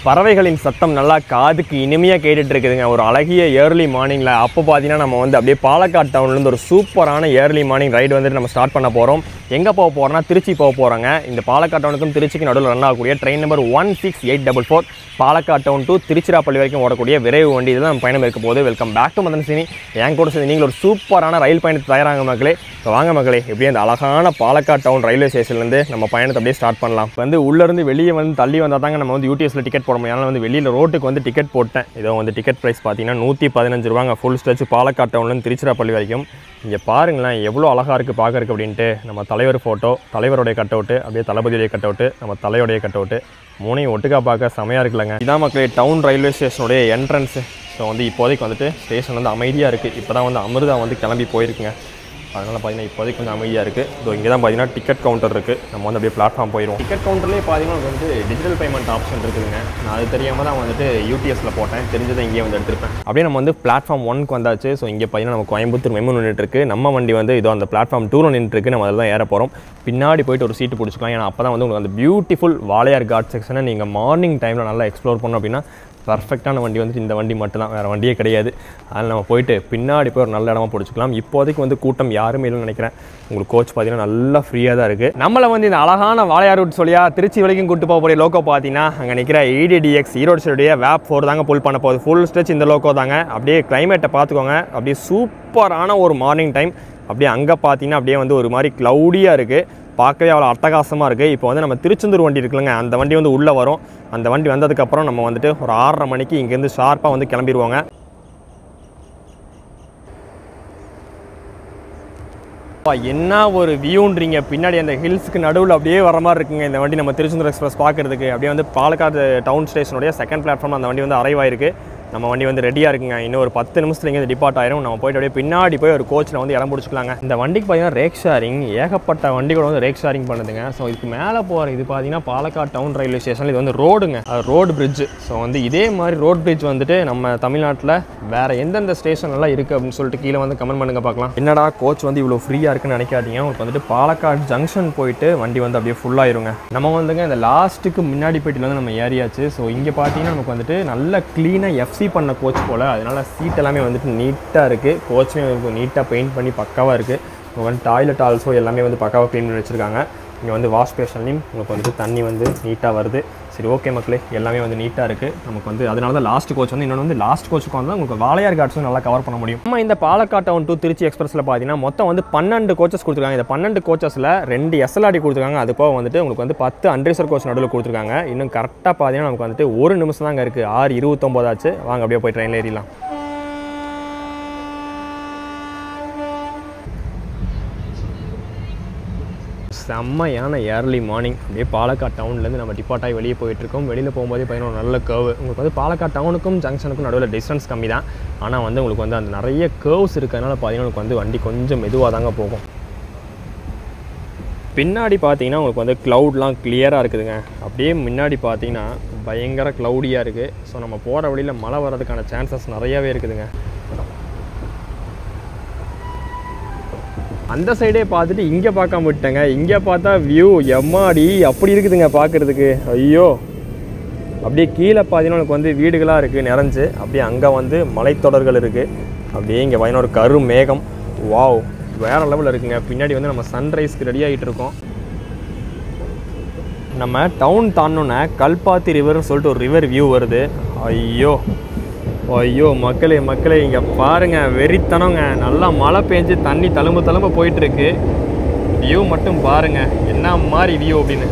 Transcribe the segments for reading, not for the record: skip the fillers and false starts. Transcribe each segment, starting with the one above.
பறவைகளின் சத்தம் நல்லா காதுக்கு இனிமையாக கேட்டுட்டு இருக்குதுங்க. ஒரு அழகிய ஏர்லி மார்னிங்கில் அப்போ பார்த்தீங்கன்னா நம்ம வந்து அப்படியே பாலக்காடு டவுன்லேருந்து ஒரு சூப்பரான ஏர்லி மார்னிங் ரைடு வந்துட்டு நம்ம ஸ்டார்ட் பண்ண போகிறோம். எங்கே போக போகிறோம்னா திருச்சி போக போகிறாங்க. இந்த பாலக்காடு டவுனுக்கும் திருச்சிக்கு நடுவில் ரன் ஆகக்கூடிய train number 16844 Palakkad town to Tiruchirappalli வரைக்கும் ஓடக்கூடிய விரைவு வண்டி. இதெல்லாம் நம்ம பயணம் இருக்க போது. Welcome back to Madan Cini. என் கூட சேர்ந்து நீங்கள் ஒரு சூப்பரான ரயில் பயணத்தை தயாராக மக்களே. இப்போ வாங்க மக்களே, எப்படியே அந்த அழகான பாலக்காடு டவுன் ரயில்வே ஸ்டேஷன்லேருந்து நம்ம பயணத்தை அப்படியே ஸ்டார்ட் பண்ணலாம். வந்து உள்ளேருந்து வெளியே வந்து தள்ளி வந்தால் தாங்க நம்ம வந்து யூடிஎஸில் டிக்கெட் போட முடியும். அதனால் வந்து வெளியில் ரோட்டுக்கு வந்து டிக்கெட் போட்டேன். இதோ வந்து டிக்கெட் ப்ரைஸ் பார்த்தீங்கன்னா 115 ரூபாங்க. ஃபுல் ஸ்ட்ரெச் பாலக்காடு டவுன்லேருந்து திருச்சிராப்பள்ளி வரைக்கும். இங்கே பாருங்களேன் எவ்வளோ அழகாக இருக்குது பார்க்கறதுக்கு அப்படின்ட்டு. நம்ம தலைவர் ஃபோட்டோ, தலைவருடைய கட் அவுட்டு, அப்படியே தளபதியுடைய கட் அவுட்டு, நம்ம தலைவருடைய கட் அவுட்டு, மூணையும் ஒட்டுக்கா பார்க்க செமையாக இருக்குல்லங்க. இதான் மக்களே டவுன் ரயில்வே ஸ்டேஷனுடைய என்ட்ரன்ஸு. ஸோ வந்து இப்போதைக்கு வந்துட்டு ஸ்டேஷன் வந்து அமைதியாக இருக்குது. இப்போ தான் வந்து அமிர்தா வந்து கிளம்பி போயிருக்குங்க. அதனால் பார்த்தீங்கன்னா இப்போதைக்கு கொஞ்சம் அமைதியாக இருக்குது. ஸோ இங்கே தான் பார்த்தீங்கன்னா டிக்கெட் கவுண்டர் இருக்குது. நம்ம வந்து அப்படியே பிளாட்ஃபார்ம் போயிடுவோம். டிக்கெட் கவுண்டர்லேயே பார்த்தீங்கன்னா வந்து டிஜிட்டல் பேமெண்ட் ஆப்ஷன் இருக்குதுங்க. நான் அது தெரியாமல் தான் வந்துட்டு யூடிஎஸில் போட்டேன். தெரிஞ்சதை இங்கே வந்து எடுத்துருப்பேன். அப்படியே நம்ம வந்து பிளாட்ஃபார்ம் 1க்கு வந்தாச்சு. ஸோ இங்கே பார்த்தீங்கன்னா நம்ம கோயம்புத்தூர் மெமு நின்றுட்டுருக்கு. நம்ம வண்டி வந்து இதோ அந்த பிளாட்ஃபார்ம் 2ல நின்றுருக்கு. நம்ம அதில் தான் ஏற போகிறோம். பின்னாடி போய்ட்டு ஒரு சீட்டு பிடிச்சிக்கலாம். ஏன்னா அப்போ தான் வந்து உங்களுக்கு அந்த பியூட்டிஃபுல் வாளையார் காட் செக்ஷனை நீங்கள் மார்னிங் டைமில் நல்லா எக்ஸ்ப்ளோர் பண்ணோம் அப்படின்னா பர்ஃபெக்டான வண்டி வந்துட்டு இந்த வண்டி மட்டும் தான், வேறு வண்டியே கிடையாது. அதில் நம்ம போயிட்டு பின்னாடி போய் ஒரு நல்ல இடமா பிடிச்சிக்கலாம். இப்போதைக்கு வந்து கூட்டம் யாருமே இல்லைன்னு நினைக்கிறேன். உங்களுக்கு கோச் பார்த்தீங்கன்னா நல்லா ஃப்ரீயாக தான் இருக்குது. நம்மளை வந்து இந்த அழகான வாளையார் ரூட் சொல்லியா திருச்சி வரைக்கும் கூட்டு போகக்கூடிய லோக்கோ பார்த்தீங்கன்னா அங்கே நிற்கிற EDDX ஈரோடு சைடுடைய வேப் 4 தாங்க புல் பண்ண போகுது. ஃபுல் ஸ்ட்ரெச் இந்த லோக்கோ தாங்க. அப்படியே கிளைமேட்டை பார்த்துக்கோங்க. அப்படியே சூப்பரான ஒரு மார்னிங் டைம். அப்படியே அங்கே பார்த்தீங்கன்னா அப்படியே வந்து ஒரு மாதிரி க்ளவுடியாக இருக்குது. பார்க்கவே அவ்வளோ அட்டகாசமாக இருக்குது. இப்போ வந்து நம்ம திருச்செந்தூர் வண்டி இருக்குல்லங்க, அந்த வண்டி வந்து உள்ளே வரும். அந்த வண்டி வந்ததுக்கப்புறம் நம்ம வந்துட்டு ஒரு 6:30 மணிக்கு இங்கேருந்து ஷார்ப்பாக வந்து கிளம்பிடுவாங்க. என்ன ஒரு வியூன்றீங்க, பின்னாடி அந்த ஹில்ஸுக்கு நடுவில் அப்படியே வர மாதிரி இருக்குங்க இந்த வண்டி. நம்ம திருச்செந்தூர் எக்ஸ்பிரஸ் பார்க்குறதுக்கு அப்படியே வந்து பாலக்காடு டவுன் ஸ்டேஷனுடைய செகண்ட் பிளாட்ஃபார்ம் அந்த வண்டி வந்து அரைவ் ஆயிருக்கு. நம்ம வண்டி வந்து ரெடியாக இருக்குங்க. இன்னும் ஒரு 10 நிமிஷத்துல இங்கே டிபார்ட் ஆயிரும். நம்ம போய்ட்டு அப்படியே பின்னாடி போய் ஒரு கோச்சில் வந்து இடம் பிடிச்சிக்கலாங்க. இந்த வண்டிக்கு பார்த்தீங்கன்னா ரேக் ஷேரிங், ஏகப்பட்ட வண்டி கூட வந்து ரேக் ஷேரிங் பண்ணுதுங்க. ஸோ இதுக்கு மேலே போகிற இது பார்த்தீங்கன்னா பாலக்காடு டவுன் ரயில்வே ஸ்டேஷனில் இது வந்து ரோடுங்க, ரோடு பிரிட்ஜ். ஸோ வந்து இதே மாதிரி ரோட் பிரிட்ஜ் வந்துட்டு நம்ம தமிழ்நாட்டில் வேறு எந்தெந்த ஸ்டேஷன் எல்லாம் இருக்குது அப்படின்னு சொல்லிட்டு கீழே வந்து கமெண்ட் பண்ணுங்க பார்க்கலாம். என்னடா கோச் வந்து இவ்வளோ ஃப்ரீயாக இருக்குன்னு நினைக்காதீங்க. உங்களுக்கு வந்துட்டு பாலக்காடு ஜங்ஷன் போயிட்டு வண்டி வந்து அப்படியே ஃபுல்லாகிருங்க. நம்ம வந்துங்க இந்த லாஸ்ட்டுக்கு முன்னாடி போயிட்டு வந்து நம்ம ஏரியாச்சு. ஸோ இங்கே பார்த்தீங்கன்னா நமக்கு வந்துட்டு நல்ல க்ளீனாக FC பண்ண கோச் போல். அதனால சீட் எல்லாமே வந்துட்டு நீட்டாக இருக்குது. கோச்சுமே வந்து நீட்டாக பெயிண்ட் பண்ணி பக்காவாக இருக்குது. இப்போ வந்து டாய்லெட் ஆல்சோ எல்லாமே வந்து பக்காவாக க்ளீன் பண்ணி வச்சுருக்காங்க. இங்கே வந்து வாஷ் பேஷன்லையும் உங்களுக்கு வந்துட்டு தண்ணி வந்து நீட்டாக வருது. சரி ஓகே மக்களே, எல்லாமே வந்து நீட்டாக இருக்குது. நமக்கு வந்து அதனால தான் லாஸ்ட் கோச் வந்து இன்னொன்று வந்து லாஸ்ட் கோச்சுக்கு வந்து உங்களுக்கு வாளையார் காட்ஸும் நல்லா கவர் பண்ண முடியும். நம்ம இந்த பாலக்காடு டவுன் டு திருச்சி எக்ஸ்பிரஸில் பார்த்தீங்கன்னா மொத்தம் வந்து 12 கோச்சஸ் கொடுத்துருக்காங்க. இந்த 12 கோச்சஸில் 2 SLRD கொடுத்துருக்காங்க. அது போக வந்துட்டு உங்களுக்கு வந்து 10 அன்ரிசர்வ் கோச் நடுவில் கொடுத்துருக்காங்க. இன்னும் கரெக்டாக பார்த்தீங்கன்னா நமக்கு வந்துட்டு 1 நிமிஷம் தாங்க இருக்குது. 6:29 ஆச்சு. வாங்க அப்படியே போய் ட்ரெயினில் ஏறிடலாம். செம்மையான ஏர்லி மார்னிங். அப்படியே பாலக்காடு டவுன்லேருந்து நம்ம டிபார்ட் ஆகி வெளியே போயிட்டுருக்கோம். வெளியில் போகும்போதே பார்த்தீங்கன்னா நல்ல கர்வ். உங்களுக்கு வந்து பாலக்காடு டவுனுக்கும் ஜங்ஷனுக்கும் நடுவில் டிஸ்டன்ஸ் கம்மி தான். ஆனால் வந்து உங்களுக்கு வந்து அந்த நிறைய கர்வ்ஸ் இருக்கிறதுனால பார்த்தீங்கன்னா உங்களுக்கு வந்து வண்டி கொஞ்சம் மெதுவாக தாங்க போகும். பின்னாடி பார்த்தீங்கன்னா உங்களுக்கு வந்து க்ளவுட்லாம் கிளியராக இருக்குதுங்க. அப்படியே முன்னாடி பார்த்தீங்கன்னா பயங்கர க்ளவுடியாக இருக்குது. ஸோ நம்ம போகிற வழியில் மழை வர்றதுக்கான சான்சஸ் நிறையாவே இருக்குதுங்க. அந்த சைடே பார்த்துட்டு இங்கே பார்க்காம விட்டேங்க. இங்கே பார்த்தா வியூ எம்மாடி அப்படி இருக்குதுங்க பார்க்குறதுக்கு. ஐயோ, அப்படியே கீழே பார்த்தீங்கன்னா எனக்கு வந்து வீடுகளாக இருக்குது நிறைஞ்சு. அப்படியே அங்கே வந்து மலைத்தொடர்கள் இருக்குது. அப்படியே இங்கே பார்த்தீங்கன்னா ஒரு கரு மேகம். வாவ், வேறு லெவலில் இருக்குங்க. பின்னாடி வந்து நம்ம சன்ரைஸ்க்கு ரெடி ஆகிட்டு இருக்கோம். நம்ம டவுன் தாண்டோன்னே கல்பாத்தி ரிவர்னு சொல்லிட்டு ஒரு ரிவர் வியூ வருது. ஐயோ ஐயோ மக்களே மக்களே, இங்கே பாருங்கள் வெறித்தனங்க. நல்லா மழை பெஞ்சு தண்ணி தழும்பு போயிட்டுருக்கு. வியூ மட்டும் பாருங்கள் என்ன மாதிரி வியூ அப்படின்னு.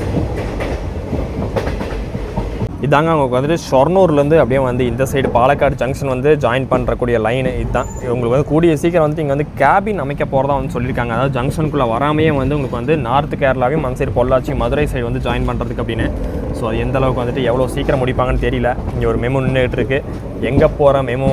இதாங்க உங்களுக்கு வந்துட்டு ஷொர்ணூர்லேருந்து அப்படியே வந்து இந்த சைடு பாலக்காடு ஜங்ஷன் வந்து ஜாயின் பண்ணுறக்கூடிய லைனு இதுதான். உங்களுக்கு வந்து கூடிய சீக்கிரம் வந்து இங்கே வந்து கேபின் அமைக்க போகிறதா வந்து சொல்லியிருக்காங்க. அதாவது ஜங்ஷனுக்குள்ளே வராமையே வந்து உங்களுக்கு வந்து நார்த் கேரளாவையும் அந்த சைடு பொள்ளாச்சி மதுரை சைடு வந்து ஜாயின் பண்ணுறதுக்கு அப்படின்னு. ஸோ அது எந்த அளவுக்கு வந்துட்டு எவ்வளோ சீக்கிரம் முடிப்பாங்கன்னு தெரியல. இங்கே ஒரு மெமு நின்றுட்டு இருக்குது. எங்கே போகிற மெமு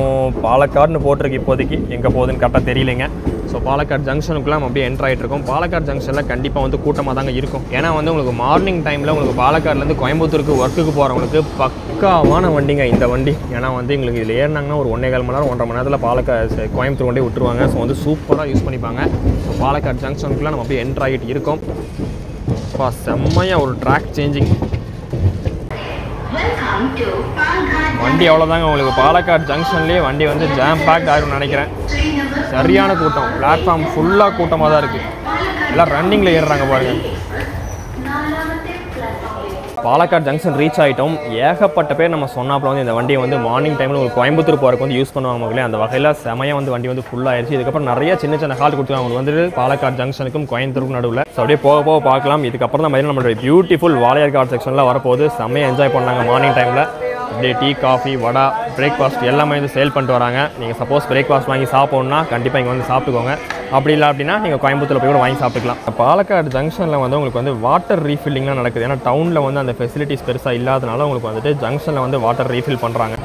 பாலக்காடுன்னு போட்டிருக்கு. இப்போதைக்கு எங்கே போகுதுன்னு கரெக்டாக தெரியலைங்க. ஸோ பாலக்காடு ஜங்ஷனுக்குலாம் நம்ம அப்படியே என்ட்ரு ஆகிட்டு இருக்கோம். பாலக்காடு ஜங்ஷனில் கண்டிப்பாக வந்து கூட்டமாக தாங்க இருக்கும். ஏன்னா வந்து உங்களுக்கு மார்னிங் டைமில் உங்களுக்கு பாலக்காடுலேருந்து கோயம்புத்தூருக்கு ஒர்க்குக்கு போகிறவங்களுக்கு பக்காவான வண்டிங்க இந்த வண்டி. ஏன்னா வந்து எங்களுக்கு இதில் ஏறினாங்கன்னா ஒரு 1.25 மணி நேரம் 1.5 மணி நேரத்தில் பாலக்காடு கோயம்புத்தூர் கொண்டே விட்டுருவாங்க. ஸோ வந்து சூப்பராக யூஸ் பண்ணிப்பாங்க. ஸோ பாலக்காடு ஜங்ஷனுக்குலாம் நம்ம அப்படியே என்ட்ரு ஆகிட்டு இருக்கோம். செம்மையாக ஒரு ட்ராக் சேஞ்சிங். வண்டி அவ்வளோதாங்க உங்களுக்கு பாலக்காடு ஜங்ஷன்லேயே வண்டி வந்து ஜாம் பேக்ட் ஆகிரும்னு நினைக்கிறேன். சரியான கூட்டம், பிளாட்ஃபார்ம் ஃபுல்லாக கூட்டமாக தான் இருக்குது. எல்லாம் ரன்னிங்கில் ஏறுறாங்க பாருங்கள். பாலக்காடு ஜங்ஷன் ரீச் ஆகிட்டோம். ஏகப்பட்ட பேர் நம்ம சொன்னாப்பில் வந்து இந்த வண்டியை வந்து மார்னிங் டைமில் ஒரு கோயம்புத்தூர் போகிறக்கு வந்து யூஸ் பண்ணுவாங்க மக்களே. அந்த வகையில் செமையாக வந்து வண்டி வந்து ஃபுல்லாகிடுச்சு. இதுக்கப்புறம் நிறைய சின்ன சின்ன ஹால்ட் கொடுத்துருக்காங்க அவங்க வந்து பாலக்காடு ஜங்ஷனுக்கும் கோயம்புத்தூருக்கும் நடுவில். ஸோ அப்படியே போக போக பார்க்கலாம். இதுக்கப்புறம் தான் பார்த்தீங்கன்னா நம்மளுடைய பியூட்டிஃபுல் வாளையார் கார்டு செக்ஷனில் வரப்போகுது. செம்மையாக என்ஜாய் பண்ணாங்க மார்னிங் டைமில். அப்படியே டீ, காஃபி, வடை, பிரேக்ஃபாஸ்ட் எல்லாமே வந்து சேல் பண்ணிட்டு வராங்க. நீங்கள் சப்போஸ் பிரேக்ஃபாஸ்ட் வாங்கி சாப்பிட்ணுன்னா கண்டிப்பாக இங்கே வந்து சாப்பிட்டுக்கோங்க. அப்படி இல்லை அப்படின்னா நீங்கள் கோயம்புத்தூரில் போய் கூட வாங்கி சாப்பிட்டுக்கலாம். பாலக்காடு ஜங்ஷனில் வந்து உங்களுக்கு வந்து வாட்டர் ரீஃபில்லிங்லாம் நடக்குது. ஏன்னா டவுனில் வந்து அந்த ஃபெசிலிட்டிஸ் பெருசாக இல்லாதனால உங்களுக்கு வந்துட்டு ஜங்ஷனில் வந்து வாட்டர் ரீஃபில் பண்ணுறாங்க.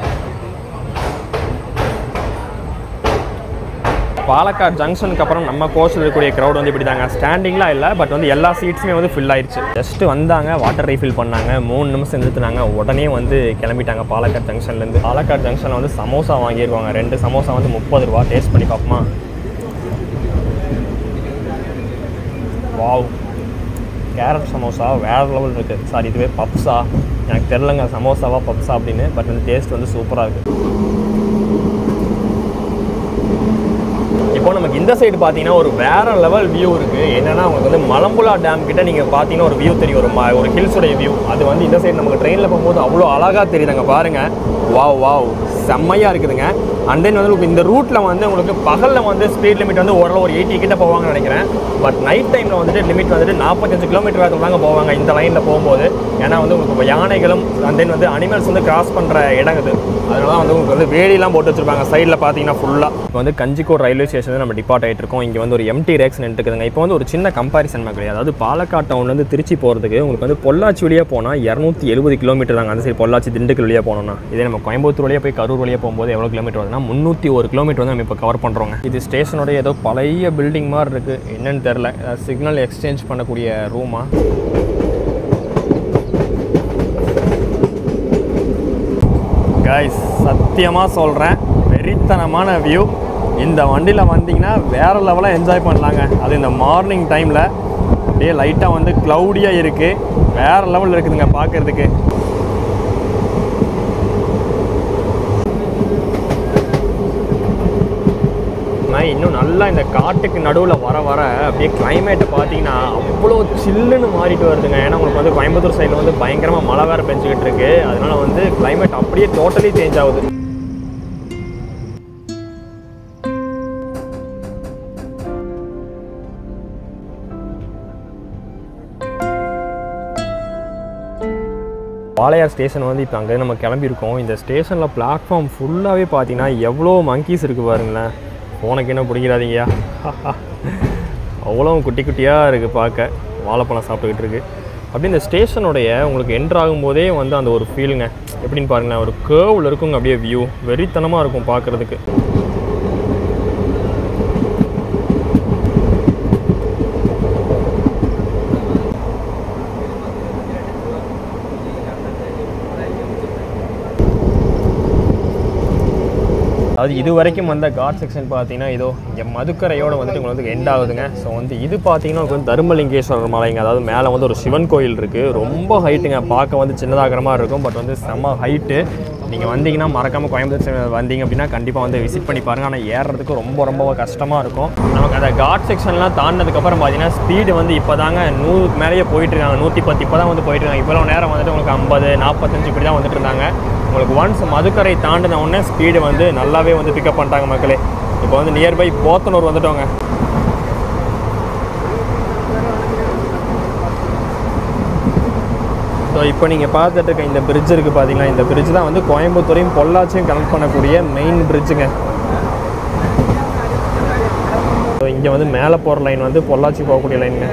பாலக்காடு ஜங்ஷனுக்கு அப்புறம் நம்ம கோச்சில் இருக்கக்கூடிய க்ரௌட் வந்து இப்படி தாங்க. ஸ்டாண்டிங்லாம் இல்லை, பட் வந்து எல்லா சீட்ஸுமே வந்து ஃபில் ஆயிடுச்சு. ஜஸ்ட்டு வந்தாங்க, வாட்டர் ரீஃபில் பண்ணாங்க, 3 நிமிஷம் நிறுத்தினாங்க, உடனே வந்து கிளம்பிட்டாங்க பாலக்காடு ஜங்ஷன்லேருந்து. பாலக்காடு ஜங்ஷனில் வந்து சமோசா வாங்கியிருக்காங்க. 2 சமோசா வந்து 30 ரூபா. டேஸ்ட் பண்ணி பார்ப்போமா? வாவ், கேரட் சமோசா வேறு லெவல் இருக்குது. சாரி, இதுவே பப்ஸா எனக்கு தெரிலங்க, சமோசாவா பப்ஸா அப்படின்னு. பட் வந்து டேஸ்ட் வந்து சூப்பராக இருக்குது. இப்போ நமக்கு இந்த சைடு பார்த்தீங்கன்னா ஒரு வேறு லெவல் வியூ இருக்குது. என்னென்னா உங்களுக்கு வந்து மலம்புலா டேம் கிட்ட நீங்கள் பார்த்தீங்கன்னா ஒரு வியூ தெரியும், ஒரு ஹில்ஸுடைய வியூ. அது வந்து இந்த சைடு நமக்கு ட்ரெயினில் போகும்போது அவ்வளோ அழகாக தெரியுதுங்க பாருங்கள். வாவ் வாவ், செம்மையாக இருக்குதுங்க. அண்ட் தென் வந்து இந்த ரூட்டில் வந்து உங்களுக்கு பகலில் வந்து ஸ்பீட் லிமிட் வந்து ஓரளவு ஒரு 80 கிட்ட போவாங்கன்னு நினைக்கிறேன். பட் நைட் டைமில் வந்துட்டு லிமிட் வந்துட்டு 45 கிலோமீட்டர் வரைக்கும் தாங்க போவாங்க இந்த லைனில் போகும்போது. ஏன்னா வந்து உங்களுக்கு யானைகளும் அண்ட் தென் வந்து அனிமல்ஸ் வந்து கிராஸ் பண்ணுற இடம் இது. அதனால தான் வந்து உங்களுக்கு வந்து வேலிலாம் போட்டு வச்சுருப்பாங்க சைடில் பார்த்தீங்கன்னா ஃபுல்லாக. இப்போ வந்து கஞ்சிக்கோட் ரயில்வே ஸ்டேஷன் நம்ம டிபார்ட் ஆகிட்டு இருக்கோம். இங்கே வந்து ஒரு எம்டி ரேக்ஸ் நின்றுக்குதுங்க. இப்போ வந்து ஒரு சின்ன கம்பாரிசன் மக்களே. அதாவது பாலக்காடு டவுன்லேருந்து திருச்சி போகிறதுக்கு உங்களுக்கு வந்து பொள்ளாச்சி வழியாக போனால் 270 கிலோமீட்டர் தாங்க. அந்த சைடு பொள்ளாச்சி திண்டுக்கல் வழியாக போனோம்னா, இதே நம்ம கோயம்புத்தூர் வழியாக போய் கரூர் வழியாக போகும்போது எவ்வளோ கிலோமீட்டர் வருதுன்னா 301 கிலோமீட்டர் வந்து நம்ம இப்போ கவர் பண்ணுறோங்க. இது ஸ்டேஷனோட ஏதோ பழைய பில்டிங் மாதிரி இருக்குது, என்னன்னு தெரில. சிக்னல் எக்ஸ்சேஞ்ச் பண்ணக்கூடிய ரூமா? கைஸ், சத்தியமாக சொல்கிறேன், வெறித்தனமான வியூ. இந்த வண்டியில் வந்தீங்கன்னா வேறு லெவலாக என்ஜாய் பண்ணலாங்க. அது இந்த மார்னிங் டைமில் அப்படியே லைட்டாக வந்து க்ளவுடியாக இருக்குது, வேறு லெவலில் இருக்குதுங்க பார்க்குறதுக்கு. இன்னும் நல்லா இந்த காட்டுக்கு நடுவில் வர வர அப்படியே கிளைமேட்டை பார்த்தீங்கன்னா அவ்வளோ சில்லுன்னு மாறிட்டு வருதுங்க. ஏன்னா உங்களுக்கு வந்து கோயம்புத்தூர் சைடில் வந்து பயங்கரமாக மழை வேறு பெஞ்சிக்கிட்டு இருக்கு. அதனால வந்து கிளைமேட் அப்படியே டோட்டலி சேஞ்ச் ஆகுது. வாளையார் ஸ்டேஷன் வந்து இப்போ அங்கே நம்ம கிளம்பியிருக்கோம். இந்த ஸ்டேஷனில் பிளாட்ஃபார்ம் ஃபுல்லாகவே பார்த்தீங்கன்னா எவ்வளோ மங்கீஸ் இருக்குது பாருங்களேன். ஃபோனுக்கு என்ன பிடிக்கிறாதீங்கயா, அவ்வளோ குட்டி குட்டியாக இருக்குது பார்க்க. வாழைப்பழம் சாப்பிட்டுக்கிட்டு இருக்குது. அப்படி இந்த ஸ்டேஷனுடைய உங்களுக்கு என்ட்ரு ஆகும்போதே வந்து அந்த ஒரு ஃபீலுங்க எப்படின்னு பாருங்களேன். ஒரு கேர்வில் இருக்குங்க அப்படியே வியூ, வெறித்தனமாக இருக்கும் பார்க்குறதுக்கு. அது இது வரைக்கும் வந்த காட் செக்ஷன் பார்த்தீங்கன்னா இதோ இங்கே மதுக்கரையோடு வந்துட்டு உங்களுக்கு வந்து எண்ட் ஆகுதுங்க. ஸோ வந்து இது பார்த்தீங்கன்னா உங்களுக்கு வந்து தர்மலிங்கேஸ்வரர் மலைங்க. அதாவது மேலே வந்து ஒரு சிவன் கோயில் இருக்குது. ரொம்ப ஹைட்டுங்க, பார்க்க வந்து சின்னதாகிற மாதிரி இருக்கும், பட் வந்து செம்ம ஹைட்டு. நீங்கள் வந்தீங்கன்னா மறக்காமல் கோயம்புத்தூர் வந்தீங்க அப்படின்னா கண்டிப்பாக வந்து விசிட் பண்ணி பாருங்கள். ஆனால் ஏறுறதுக்கு ரொம்ப கஷ்டமாக இருக்கும். நமக்கு அந்த காட் செக்ஷன்லாம் தாண்டினதுக்கப்புறம் பார்த்தீங்கன்னா ஸ்பீடு வந்து இப்போ தாங்க 100க்கு மேலேயே போயிட்டுருக்காங்க. 110 இப்போ தான் வந்து போயிட்டுருக்காங்க. இவ்வளோ நேரம் வந்துட்டு உங்களுக்கு 50, 45 இப்படி தான் வந்துட்டு இருந்தாங்க. உங்களுக்கு ஒன்ஸ் மதுக்கரை தாண்டின உடனே ஸ்பீடு வந்து நல்லாவே வந்து பிக்கப் பண்ணிட்டாங்க மக்களே. இப்போ வந்து நியர்பை போத்தனூர் வந்துட்டோங்க. ஸோ இப்போ நீங்கள் பார்த்துட்டு இருக்க இந்த பிரிட்ஜ் இருக்குது பார்த்தீங்கன்னா, இந்த பிரிட்ஜ் தான் வந்து கோயம்புத்தூரையும் பொள்ளாச்சியும் கனெக்ட் பண்ணக்கூடிய மெயின் பிரிட்ஜுங்க. ஸோ இங்கே வந்து மேலே போகிற லைன் வந்து பொள்ளாச்சி போகக்கூடிய லைனுங்க.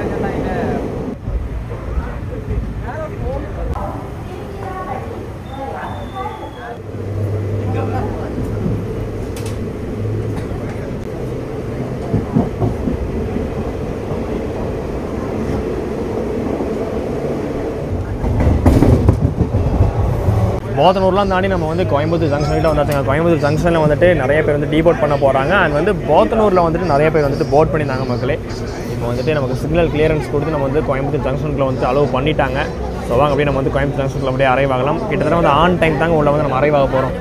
போத்தனூர்லாம் தாண்டி நம்ம வந்து கோயம்புத்தூர் ஜங்ஷன்கிட்ட வந்தாச்சுங்க. கோயம்புத்தூர் ஜங்ஷனில் வந்துட்டு நிறைய பேர் வந்து டீபோட் பண்ண போகிறாங்க. அண்ட் வந்து போத்தனூரில் வந்துட்டு நிறைய பேர் வந்துட்டு போட் பண்ணியிருந்தாங்க மக்களே. இப்போ வந்துட்டு நமக்கு சிக்னல் கிளியரன்ஸ் கொடுத்து நம்ம வந்து கோயம்புத்தூர் ஜங்ஷனுக்குள்ள வந்து அலோவ் பண்ணிட்டாங்க. ஸோ வாங்க அப்படியே நம்ம வந்து கோயம்புத்தூர் ஜங்ஷனுக்குள்ள அப்படியே அரைவ் ஆகலாம். கிட்டத்தட்ட வந்து ஆன் டைம் தாங்க உள்ள வந்து நம்ம அரைவ் ஆக போகிறோம்.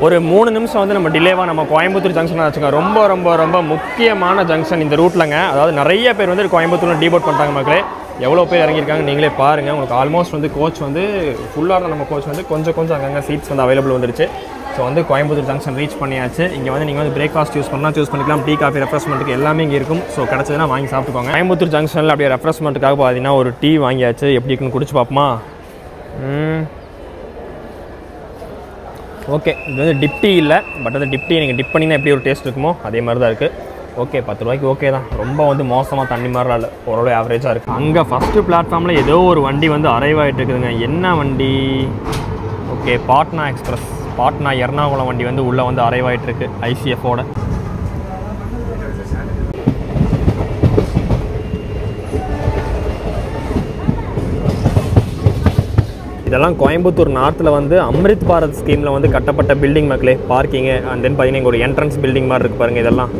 ஒரு 3 நிமிஷம் வந்து நம்ம டிலேவாக நம்ம கோயம்புத்தூர் ஜங்ஷனாக வச்சுக்கோங்க. ரொம்ப ரொம்ப ரொம்ப முக்கியமான ஜங்ஷன் இந்த ரூட்லங்க. அதாவது நிறைய பேர் வந்து கோயம்புத்தூரில் டீபோட் பண்ணுறாங்க மக்களே. எவ்வளோ பேர் இறங்கியிருக்காங்க நீங்களே பாருங்கள். உங்களுக்கு ஆல்மோஸ்ட் வந்து கோச் வந்து ஃபுல்லாக நம்ம கோச் வந்து கொஞ்சம் அங்கங்கே சீட்ஸ் வந்து அவைலபிள் வந்துருச்சு. ஸோ வந்து கோயம்புத்தூர் ஜங்ஷன் ரீச் பண்ணியாச்சு. இங்கே வந்து நீங்கள் வந்து பிரேக்ஃபாஸ்ட் சூஸ் பண்ணிக்கலாம். டீ காஃபி ரெஃப்ரெஷ்மெண்ட்டுக்கு எல்லாமே இங்கே இருக்கும். ஸோ கிடச்சதுன்னா வாங்கி சாப்பிட்டுக்கோங்க. கோயம்புத்தூர் ஜங்ஷனில் அப்படியே ரெஃப்ரெஷ்மெண்ட்டுக்காக பார்த்தீங்கன்னா ஒரு டீ வாங்கியாச்சு. எப்படி இருக்குன்னு குடிச்சு பார்ப்போமா? ஓகே, இது வந்து டிப் டீ இல்லை, பட் அந்த டிப் டீ நீங்கள் டிப் பண்ணிங்கன்னா எப்படி ஒரு டேஸ்ட் இருக்குமோ அதே மாதிரி தான் இருக்குது. ஓகே, 10 ரூபாய்க்கு ஓகே தான். ரொம்ப வந்து மோசமாக தண்ணி மாதிரிலாம் இல்லை, ஓரளவு ஆவரேஜாக இருக்குது. அங்கே ஃபஸ்ட்டு பிளாட்ஃபார்மில் ஏதோ ஒரு வண்டி வந்து அரைவ் ஆகிட்டு இருக்குதுங்க. என்ன வண்டி? ஓகே, பாட்னா எக்ஸ்பிரஸ், பாட்னா எர்ணாகுளம் வண்டி வந்து உள்ளே வந்து அரைவ் ஆகிட்டு இருக்கு ஐசிஎஃபோட. இதெல்லாம் கோயம்புத்தூர் நார்த்தில் வந்து அம்ரித் பாரத் ஸ்கீமில் வந்து கட்டப்பட்ட பில்டிங் மக்களே. பார்க்கிங்கு அண்ட் தென் பார்த்தீங்கன்னா இங்கே ஒரு என்ட்ரன்ஸ் பில்டிங் மாதிரி இருக்குது பாருங்கள். இதெல்லாம்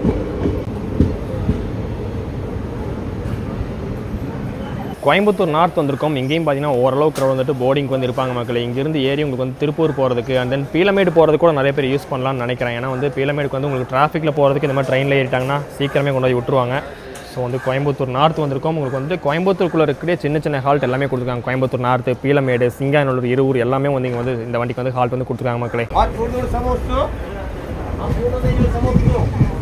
கோயம்புத்தூர் நார்த் வந்திருக்கோம். இங்கேயும் பார்த்தீங்கன்னா ஓரளவு க்ரௌட் வந்துட்டு போர்டிங் வந்து இருப்பாங்க மக்களே. இங்கேருந்து ஏறி உங்களுக்கு வந்து திருப்பூர் போகிறதுக்கு அண்ட் தென் பீலமேடு போகிறதுக்கு கூட நிறைய பேர் யூஸ் பண்ணலாம்னு நினைக்கிறேன். ஏன்னா வந்து பீலமேடுக்கு வந்து உங்களுக்கு டிராஃபிக்கில் போகிறதுக்கு இந்த மாதிரி ட்ரெயினில் ஏறிட்டாங்கன்னா சீக்கிரமே கொண்டு போய் விட்டுருவாங்க. ஸோ வந்து கோயம்புத்தூர் நார்த் வந்திருக்கோம். உங்களுக்கு வந்து கோயம்புத்தூருக்குள்ளே இருக்கக்கூடிய சின்ன ஹால்ட் எல்லாமே கொடுத்துருக்காங்க. கோயம்புத்தூர் நார்த்து, பீலமேடு, சிங்காநல்லூர், இருவூர் எல்லாமே வந்து இங்கே வந்து இந்த வண்டிக்கு வந்து ஹால்ட் வந்து கொடுத்துருக்காங்க மக்களே.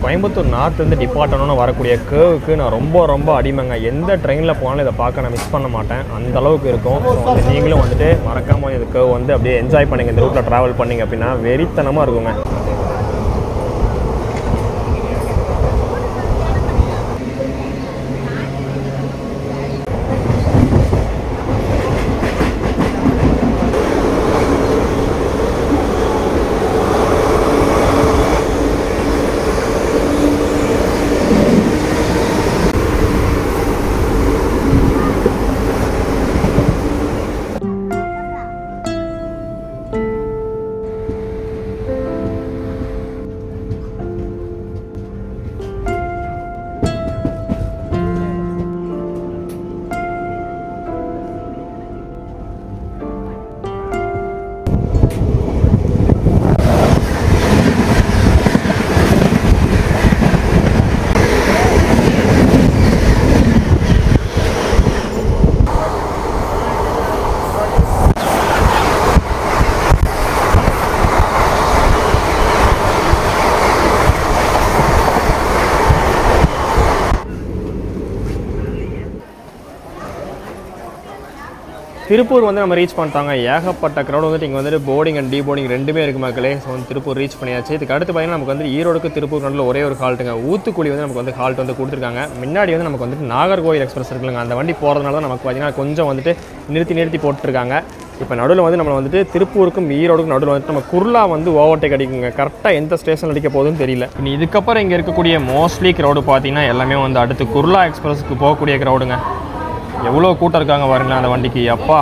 கோயம்புத்தூர் நார்த் வந்து டிபார்ட்மெண்ட்னு வரக்கூடிய கேவுக்கு நான் ரொம்ப அடிமைங்க. எந்த ட்ரெயினில் போனாலும் இதை பார்க்க நான் மிஸ் பண்ண மாட்டேன். அந்த அளவுக்கு இருக்கும். ஸோ வந்து நீங்களும் வந்துட்டு மறக்காமல் இந்த கேவ் வந்து அப்படியே என்ஜாய் பண்ணிங்க. இந்த ரூட்டில் ட்ராவல் பண்ணிங்க அப்படின்னா வெறித்தனமாக இருக்குங்க. திருப்பூர் வந்து நம்ம ரீச் பண்ணிட்டாங்க. ஏகப்பட்ட க்ரௌட் வந்துட்டு இங்கே வந்துட்டு போர்டிங் அண்ட் டீ போர்டிங் ரெண்டுமே இருக்குது மக்களே. ஸோ வந்து திருப்பூர் ரீச் பண்ணியாச்சு. இதுக்கு அடுத்து பார்த்தீங்கன்னா நமக்கு வந்து ஈரோடுக்கு திருப்பூர் நடுவில் ஒரே ஒரு ஹால்ட்டுங்க. ஊத்துக்குழி வந்து நமக்கு வந்து ஹால்ட் வந்து கொடுத்துருக்காங்க. முன்னாடி வந்து நமக்கு வந்துட்டு நாகர்கோவில் எக்ஸ்பிரஸ் இருக்குங்க. அந்த வண்டி போகிறதுனால தான் நமக்கு பார்த்தீங்கன்னா கொஞ்சம் வந்துட்டு நிறுத்தி போட்டுருக்காங்க. இப்போ நடுவில் வந்து நம்ம வந்துட்டு திருப்பூருக்கும் ஈரோடுக்கும் நடுவில் வந்துட்டு நம்ம குர்லா வந்து ஓவர்டேக் அடிக்குங்க. கரெக்டாக எந்த ஸ்டேஷன் அடிக்க போகுதுன்னு தெரியல. இனி இதுக்கப்புறம் இங்கே இருக்கக்கூடிய மோஸ்ட்லி க்ரௌடு பார்த்தீங்கன்னா எல்லாமே வந்து அடுத்து குர்லா எக்ஸ்பிரஸுக்கு போகக்கூடிய க்ரௌடுங்க. எவ்வளோ கூட்டம் இருக்காங்க பாருங்களேன் அந்த வண்டிக்கு. அப்பா,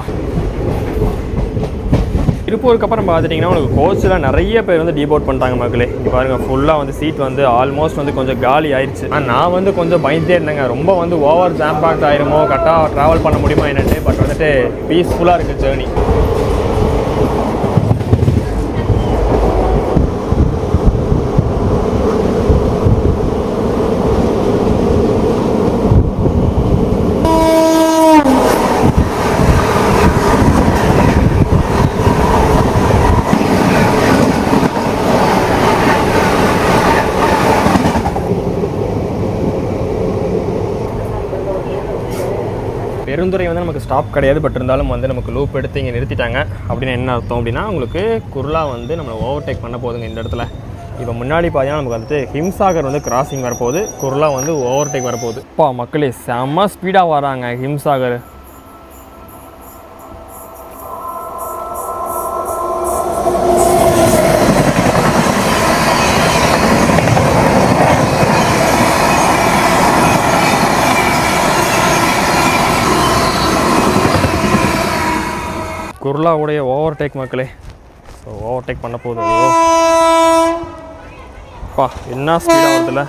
திருப்பூருக்கு அப்புறம் பார்த்துட்டிங்கன்னா உங்களுக்கு கோச்சில் நிறைய பேர் வந்து டீபோட் பண்ணிட்டாங்க மக்களே. இங்கே பாருங்கள், ஃபுல்லாக வந்து சீட் வந்து ஆல்மோஸ்ட் வந்து கொஞ்சம் காலி ஆயிடுச்சு. நான் வந்து கொஞ்சம் பயந்தே இருந்தேங்க. ரொம்ப வந்து ஓவர் ஜாம் பேக்ட் ஆயிருமோ, கரெக்டாக ட்ராவல் பண்ண முடியுமா என்னென்னு. பட் வந்துட்டு பீஸ்ஃபுல்லாக இருக்குது ஜேர்னி. பெருந்துறை வந்து நமக்கு ஸ்டாப் கிடையாது. பட் இருந்தாலும் வந்து நமக்கு லூப் எடுத்து இங்கே நிறுத்திட்டாங்க. அப்படின்னு என்ன அர்த்தம் அப்படின்னா, உங்களுக்கு குர்லா வந்து நம்மளை ஓவர்டேக் பண்ண போகுதுங்க இந்த இடத்துல. இப்போ முன்னாடி பார்த்தீங்கன்னா நமக்கு வந்துட்டு ஹிம்சாகர் வந்து கிராசிங் வரப்போகுது, குர்லா வந்து ஓவர்டேக் வரப்போகுது. அப்பா மக்களே, செம்ம ஸ்பீடாக வராங்க ஹிம்சாகர். குர்லாவுடைய ஓவர்டேக் மக்களே. ஸோ ஓவர்டேக் பண்ண போகுது. அப்பா என்ன ஸ்பீடாக வருதுல்ல.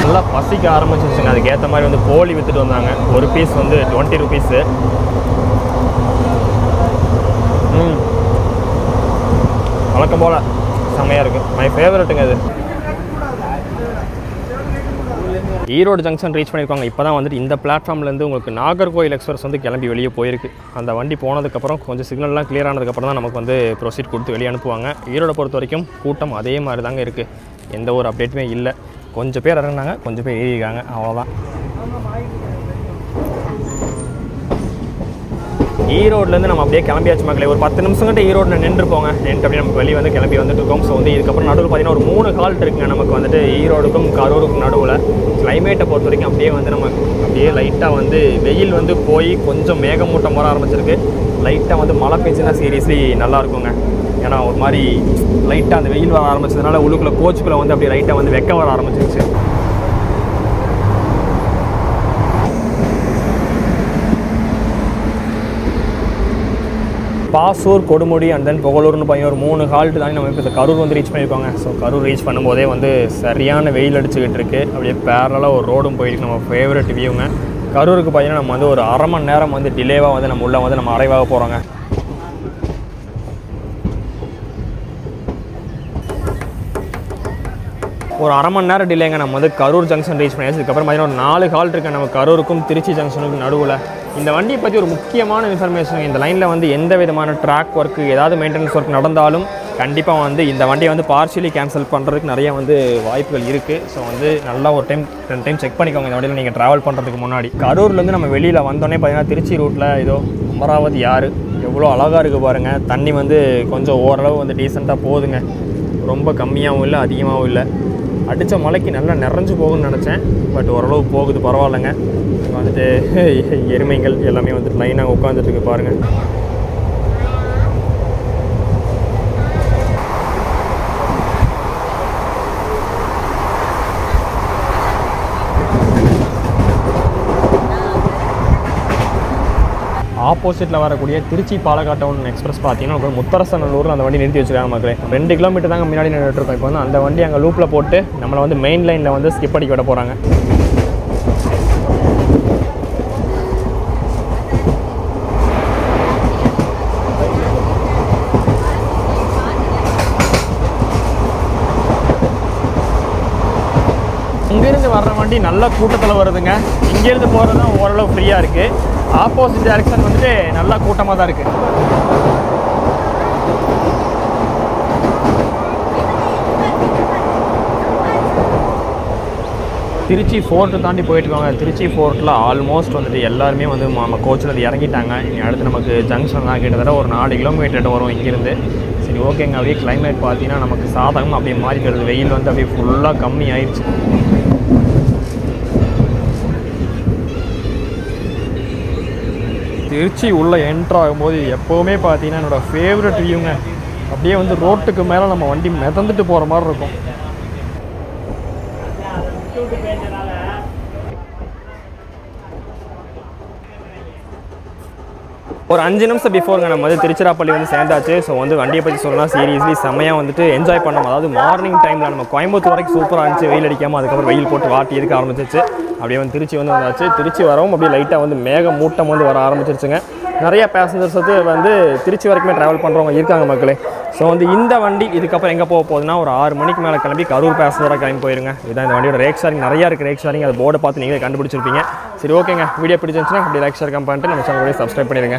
நல்லா பசிக்க ஆரம்பிச்சிருச்சுங்க. அதுக்கேற்ற மாதிரி வந்து கோழி விற்றுட்டு வந்தாங்க. ஒரு பீஸ் வந்து 20 rupees. வழக்கம் போல் செம்மையாக இருக்குது. மை ஃபேவரட்டுங்க அது. ஈரோடு ஜங்ஷன் ரீச் பண்ணியிருக்காங்க. இப்போ தான் வந்துட்டு இந்த பிளாட்ஃபார்ம்லேருந்து உங்களுக்கு நாகர்கோயில் எக்ஸ்பிரஸ் வந்து கிளம்பி வெளியே போயிருக்கு. அந்த வண்டி போனதுக்கப்புறம் கொஞ்சம் சிக்னல்லாம் கிளியர் ஆனதுக்கப்புறம் தான் நமக்கு வந்து ப்ரொசீட் கொடுத்து வெளியே அனுப்புவாங்க. ஈரோடை பொறுத்த வரைக்கும் கூட்டம் அதே மாதிரி தாங்க இருக்குது. எந்த ஒரு அப்டேட்டுமே இல்லை. கொஞ்சம் பேர் இறங்கினாங்க, கொஞ்சம் பேர் ஏறியிருக்காங்க, அவ்வளோதான். ஈரோட்லேருந்து நம்ம அப்படியே கிளம்பியாச்சு மக்களே. ஒரு 10 நிமிஷம் கிட்ட ஈரோட்டில் நின்றுப்போங்க. நின்று அப்படியே நம்ம வெளியே வந்து கிளம்பி வந்துட்டு இருக்கோம். ஸோ வந்து இதுக்கப்புறம் நடுவில் பார்த்தீங்கன்னா ஒரு 3 ஹால்ட் இருக்குங்க நமக்கு வந்துட்டு ஈரோடுக்கும் கரூருக்கும் நடுவில். கிளைமேட்டை பொறுத்த வரைக்கும் அப்படியே வந்து நம்ம அப்படியே லைட்டாக வந்து வெயில் வந்து போய் கொஞ்சம் மேகமூட்டம் வர ஆரம்பிச்சிருக்கு. லைட்டாக வந்து மழை பெஞ்சுன்னா சீரியஸ்லி நல்லா இருக்குங்க. ஏன்னா ஒரு மாதிரி லைட்டாக அந்த வெயில் வர ஆரம்பிச்சதுனால உள்ளுக்குள்ளே கோச்சுக்குள்ளே வந்து அப்படியே லைட்டாக வந்து வெக்க வர ஆரம்பிச்சிருச்சு. பாசூர், கொடுமுடி அண்ட் தென் புகழூர்னு பார்த்தீங்கன்னா ஒரு 3 ஹால்ட்டு தானே நம்ம இப்போ கரூர் வந்து ரீச் பண்ணியிருக்கோங்க. ஸோ கரூர் ரீச் பண்ணும்போதே வந்து சரியான வெயில் அடிச்சுக்கிட்டு இருக்குது. அப்படியே பேரலாக ஒரு ரோடும் போயிருக்கு. நம்ம ஃபேவரட் வியூங்க. கரூருக்கு பார்த்தீங்கன்னா நம்ம வந்து ஒரு அரை மணி நேரம் வந்து டிலேவாக வந்து நம்ம உள்ளே வந்து நம்ம அரைவாக போகிறோங்க. ஒரு அரை மணி நேரம் டிலேங்க. நம்ம வந்து கரூர் ஜங்ஷன் ரீச் பண்ணியாச்சு. அதுக்கப்புறம் பார்த்தீங்கன்னா ஒரு 4 ஹால்ட் இருக்குது நம்ம கரூருக்கும் திருச்சி ஜங்ஷனுக்கும் நடுவில். இந்த வண்டியை பற்றி ஒரு முக்கியமான இன்ஃபர்மேஷன், இந்த லைனில் வந்து எந்த விதமான ட்ராக் ஒர்க்கு ஏதாவது மெயின்டெனன்ஸ் ஒர்க் நடந்தாலும் கண்டிப்பாக வந்து இந்த வண்டியை வந்து பார்ஷியலி கேன்சல் பண்ணுறதுக்கு நிறைய வந்து வாய்ப்புகள் இருக்குது. ஸோ வந்து நல்லா ஒரு டைம் 2 டைம் செக் பண்ணிக்கோங்க இந்த வண்டியில் நீங்கள் ட்ராவல் பண்ணுறதுக்கு முன்னாடி. கரூர்லேருந்து நம்ம வெளியில் வந்தோடனே பார்த்தீங்கன்னா திருச்சி ரூட்டில் ஏதோ அமராவதி யார் எவ்வளோ அழகாக இருக்குது பாருங்கள். தண்ணி வந்து கொஞ்சம் ஓரளவு வந்து டீசெண்டாக போகுதுங்க. ரொம்ப கம்மியாகவும் இல்லை, அதிகமாகவும் இல்லை. அடித்த மலைக்கு நல்லா நிறைஞ்சு போகும்னு நினச்சேன். பட் ஓரளவு போகுது, பரவாயில்லைங்க. இங்கே வந்துட்டு எருமைகள் எல்லாமே வந்துட்டு லைனாக உட்காந்துட்டுருக்கு பாருங்கள். ஆப்போசிட்டில் வரக்கூடிய திருச்சி பாலக்காடு டவுன் எக்ஸ்பிரஸ் பார்த்தீங்கன்னா முத்தரசநல்லூரில் அந்த வண்டி நிறுத்தி வச்சுருக்காங்க மக்களே. 2 கிலோமீட்டர் தாங்க முன்னாடி நின்றுட்டுருக்கோம். இப்போ வந்து அந்த வண்டி அங்கே லூப்பில் போட்டு நம்மளை வந்து மெயின் லைனில் வந்து ஸ்கிப் அடிக்க விட போகிறாங்க. இங்கேருந்து வர்ற வண்டி நல்ல கூட்டத்தில் வருதுங்க. இங்கேருந்து போகிறது தான் ஓரளவு ஃப்ரீயாக இருக்குது. ஆப்போசிட் டைரக்ஷன் வந்துட்டு நல்லா கூட்டமாக தான் இருக்குது. திருச்சி ஃபோர்ட்டு தாண்டி போயிட்டுருக்காங்க. திருச்சி ஃபோர்ட்டில் ஆல்மோஸ்ட் வந்துட்டு எல்லாருமே வந்து நம்ம கோச்சில் இறங்கிட்டாங்க. இனி அடுத்து நமக்கு ஜங்ஷன் தான் கிட்டத்தட்ட ஒரு 4 கிலோமீட்டர் வரும் இங்கேருந்து. சரி ஓகேங்க. அப்படியே கிளைமேட் பார்த்தீங்கன்னா நமக்கு சாதகமாக அப்படியே மாறிக்கிறது. வெயில் வந்து அப்படியே ஃபுல்லாக கம்மி ஆயிடுச்சு. திருச்சி உள்ளே என்ட்ரு ஆகும்போது எப்போவுமே பார்த்தீங்கன்னா என்னோடய ஃபேவரட் வியூங்க. அப்படியே வந்து ரோட்டுக்கு மேலே நம்ம வண்டி மிதந்துட்டு போகிற மாதிரி இருக்கும். ஒரு 5 நிமிஷம் பிஃபோருங்க நம்ம வந்து திருச்சிராப்பள்ளி வந்து சேர்ந்தாச்சு. ஸோ வந்து வண்டியை பற்றி சொன்னால் சீரியஸ்லி செம்மையாக வந்துட்டு என்ஜாய் பண்ணோம். அதாவது மார்னிங் டைமில் நம்ம கோயம்புத்தூர் வரைக்கும் சூப்பராக இருந்துச்சு. வெயில் அடிக்காமல் அதுக்கப்புறம் வெயில் போட்டு வாட்டி இருக்க ஆரம்பிச்சிச்சு. அப்படியே வந்து திருச்சி வந்து வந்தாச்சு. திருச்சி வரவும் அப்படியே லைட்டாக வந்து மேக மூட்டம் வந்து வர ஆரம்பிச்சிருச்சுங்க. நிறைய பேசஞ்சர்ஸ் வந்து திருச்சி வரைக்குமே ட்ராவல் பண்ணுறவங்க இருக்காங்க மக்களே. ஸோ வந்து இந்த வண்டி இதுக்கப்புறம் எங்கே போக போகுதுன்னா ஒரு 6 மணிக்கு மேலே கிளம்பி கரூர் பேசஞ்சராக கிளம்பி போயிருங்க. இதுதான் இந்த வண்டியோட ரேக் ஷேரிங். நிறையா இருக்குது ரேக் ஷேரிங். அது போர்டை பார்த்து நீங்களே கண்டுபிடிச்சிருப்பீங்க. சரி ஓகேங்க. வீடியோ பிடிச்சிருந்துச்சுன்னா அப்படி லைக் ஷேர் கமெண்ட் பண்ணிட்டு நம்ம சேனல் சப்ஸ்கிரைப் பண்ணிடுங்க.